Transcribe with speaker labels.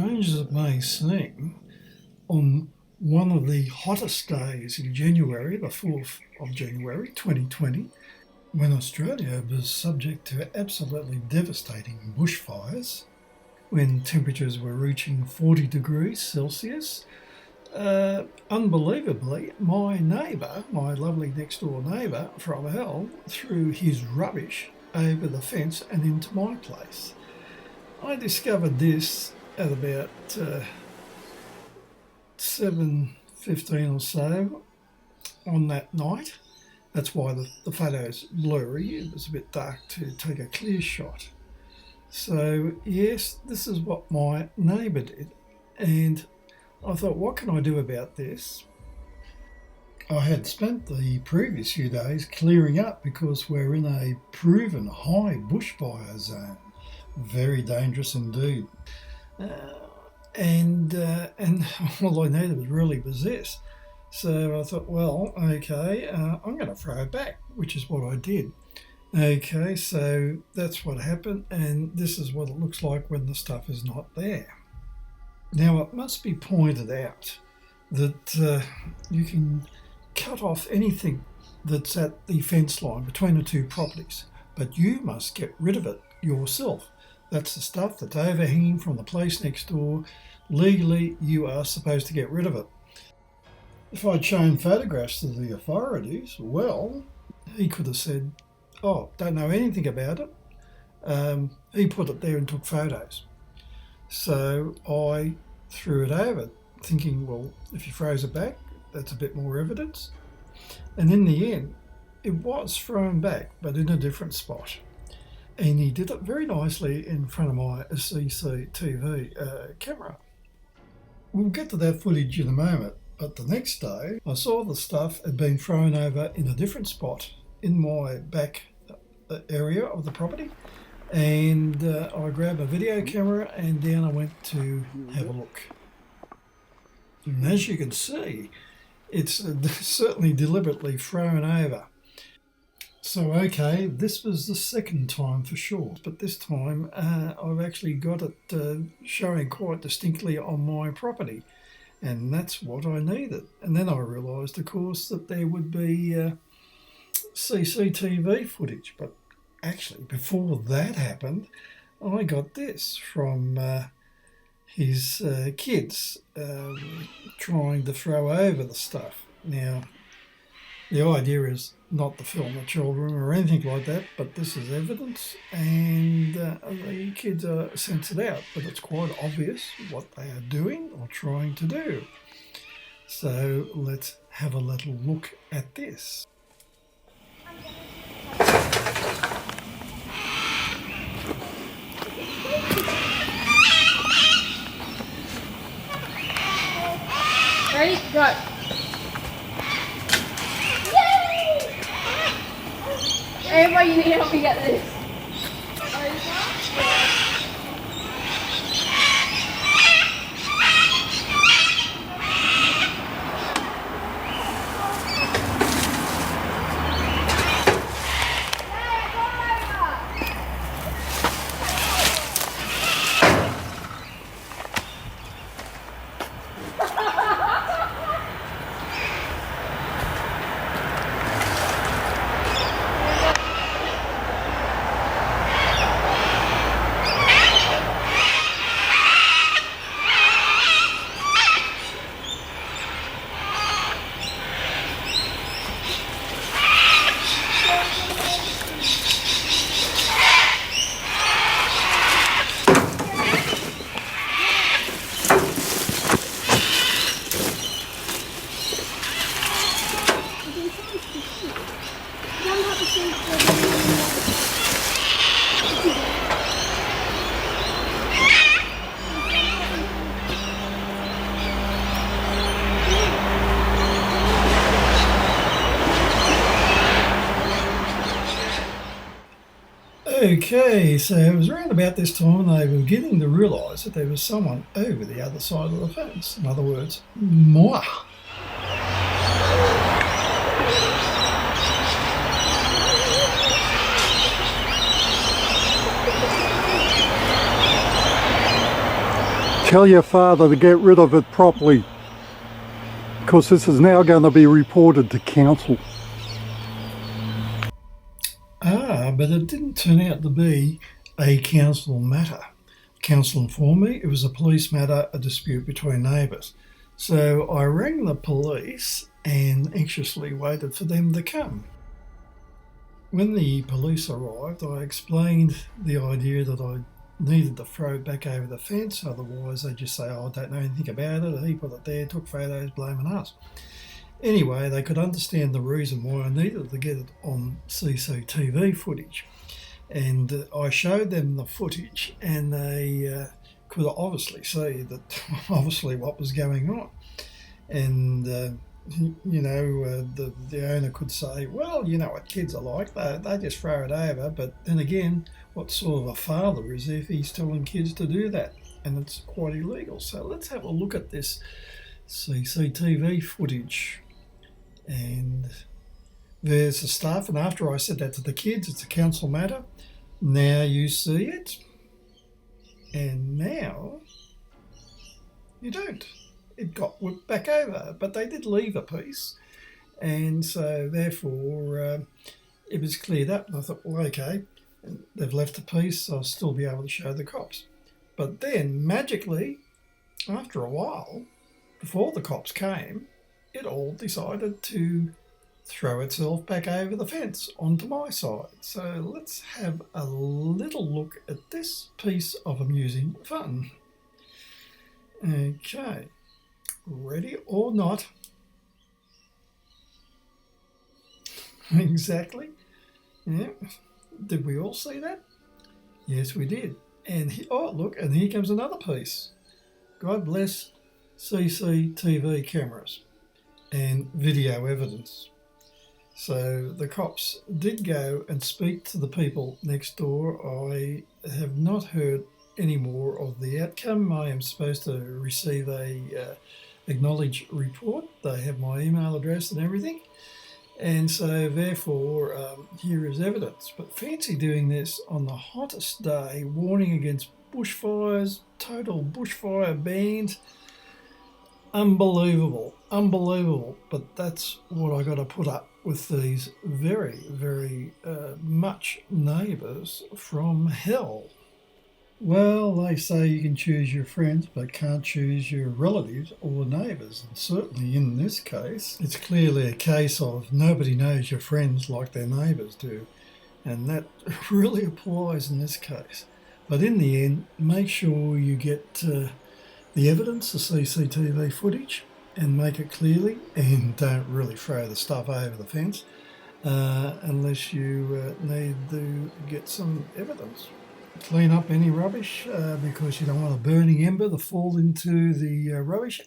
Speaker 1: strange as it may seem, on one of the hottest days in January, the 4th of January 2020, when Australia was subject to absolutely devastating bushfires, when temperatures were reaching 40 degrees Celsius, unbelievably, my neighbour, my lovely next door neighbour from hell, threw his rubbish over the fence and into my place. I discovered this at about 7:15 or so on that night. That's why the photo's blurry. It was a bit dark to take a clear shot. So yes, this is what my neighbour did, and I thought, what can I do about this? I had spent the previous few days clearing up because we're in a proven high bushfire zone. Very dangerous indeed. And all I needed was really possessed. So I thought, well, okay, I'm going to throw it back, which is what I did. Okay, so that's what happened, and this is what it looks like when the stuff is not there. Now, it must be pointed out that you can cut off anything that's at the fence line between the two properties, but you must get rid of it yourself. That's the stuff that's overhanging from the place next door. Legally, you are supposed to get rid of it. If I'd shown photographs to the authorities, well, he could have said, oh, don't know anything about it. He put it there and took photos. So I threw it over, thinking, well, if he throws it back, that's a bit more evidence. And in the end, it was thrown back, but in a different spot. And he did it very nicely in front of my CCTV camera. We'll get to that footage in a moment, but the next day I saw the stuff had been thrown over in a different spot in my back area of the property, and I grabbed a video camera and down I went to have a look. And as you can see, it's certainly deliberately thrown over. So okay, this was the second time for sure, but this time I've actually got it showing quite distinctly on my property, and that's what I needed. And then I realised, of course, that there would be CCTV footage, but actually before that happened, I got this from his kids trying to throw over the stuff. Now, the idea is not to film the children or anything like that, but this is evidence, and the kids are censored out, but it's quite obvious what they are doing or trying to do. So let's have a little look at this.
Speaker 2: Ready? Go. Everybody, you need to help me get this.
Speaker 1: Okay, so it was around about this time they were beginning to realise that there was someone over the other side of the fence. In other words, moi.
Speaker 3: Tell your father to get rid of it properly, because this is now going to be reported to council.
Speaker 1: But it didn't turn out to be a council matter. Council informed me it was a police matter, a dispute between neighbours. So I rang the police and anxiously waited for them to come. When the police arrived, I explained the idea that I needed to throw it back over the fence, otherwise they just say, oh, I don't know anything about it, he put it there, took photos, blaming us. Anyway, they could understand the reason why I needed to get it on CCTV footage. And I showed them the footage and they could obviously see that obviously what was going on. And, the owner could say, well, you know what kids are like, they just throw it over. But then again, what sort of a father is if he's telling kids to do that? And it's quite illegal. So let's have a look at this CCTV footage. And there's the stuff, and after I said that to the kids, it's a council matter. Now you see it, and now you don't. It got whipped back over, but they did leave a piece, and so therefore it was cleared up. And I thought, well, okay, they've left a piece, I'll still be able to show the cops. But then magically, after a while, before the cops came, it all decided to throw itself back over the fence onto my side. So let's have a little look at this piece of amusing fun. Okay, ready or not? Exactly. Yeah. Did we all see that? Yes, we did. And look, and here comes another piece. God bless CCTV cameras and video evidence. So the cops did go and speak to the people next door. I have not heard any more of the outcome. I am supposed to receive a acknowledged report. They have my email address and everything. And so therefore, here is evidence. But fancy doing this on the hottest day, warning against bushfires, total bushfire bans. Unbelievable, unbelievable. But that's what I got to put up with these very, very much neighbours from hell. Well, they say you can choose your friends but can't choose your relatives or neighbours, and certainly in this case it's clearly a case of nobody knows your friends like their neighbours do, and that really applies in this case. But in the end, make sure you get the evidence, the CCTV footage, and make it clearly, and don't really throw the stuff over the fence unless you need to get some evidence. Clean up any rubbish because you don't want a burning ember to fall into the rubbish.